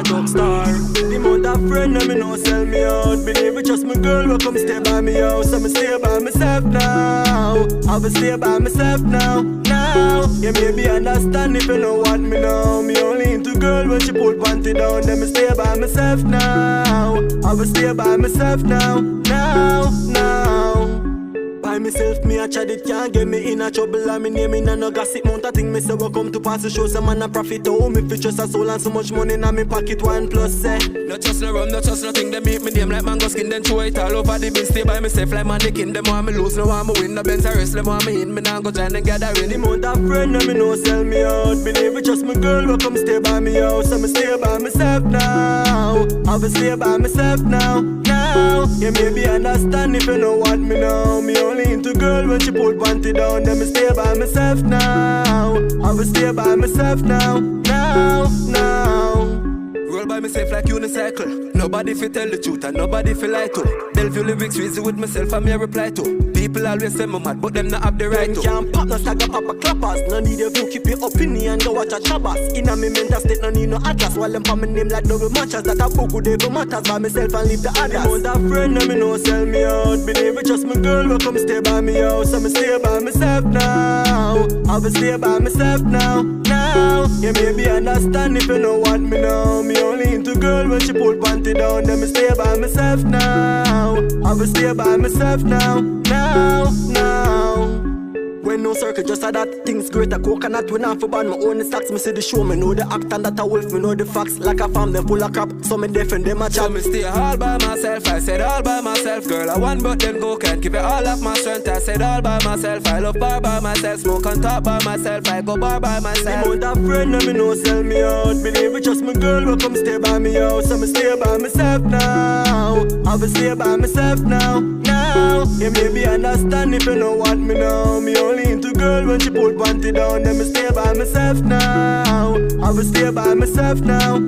talk star. The mother friend and me no sell me out. Believe it, just my girl will come stay by me house. I'ma stay by myself now. I'ma stay by myself now. Now, you maybe understand if you know what me know. Me only into girl when she pull panty down. Then me stay by myself now. I'ma stay by myself now. Now. By myself, me a chat it can't get me in a trouble. And me name in a no gossip mount a thing. Me say we come to pass to show some man a profit. Oh, me fit just a soul and so much money in me pocket. One plus say no trust no rum, no trust nothing. They make me name like mango skin. Then throw it all over the bin. Stay by myself like mannequin. Them want me lose, no want me win. No Benz a race, them want me in. Me now go join and gathering. The mount a friend and me no sell me out. Believe it, just my girl will come stay by me house. I'ma stay by myself now. I'ma stay by myself now. You maybe understand if you know what me know. Me only into girl when she pull panty down. Then me stay by myself now. I'ma stay by myself now. Roll by myself like unicycle. Nobody fi tell the truth and nobody fi lie to. Bellevue lyrics reason with myself and me a reply to. People always say me mad but them not have the right to. Can't pop no saga papa clappers. No need a view, keep your opinion, go watch a chabas. Inna me mental state, no need no atlas. While them pa me name like double matches. That a book would ever matters by myself and leave the others. The mount a friend and me no sell me out. Believe it, just my girl will come stay by me house. I'ma stay by myself now. I'ma stay by myself now. You maybe understand if you know what me know. Me only into girl when she pull panty down. Then me stay by myself now. I'ma stay by myself now. When no circle, just a that things great a coconut. When I for ban my own stocks, me see the show, me know the act and that a wolf, me know the facts. Like a farm, them full of crap, so me defend them a chat. So me stay all by myself, I said all by myself. Girl, I want but then go can't give it all of my strength. I said all by myself, I love bar by myself. Smoke and talk by myself, I go bar by myself. The mount a friend and me no sell me out. Believe it, just my girl will come stay by me house. I'ma stay by myself now. I'ma stay by myself now. You maybe understand if you know what me know. Me only into girl when she pull panty down. Then me stay by myself now. I'ma stay by myself now.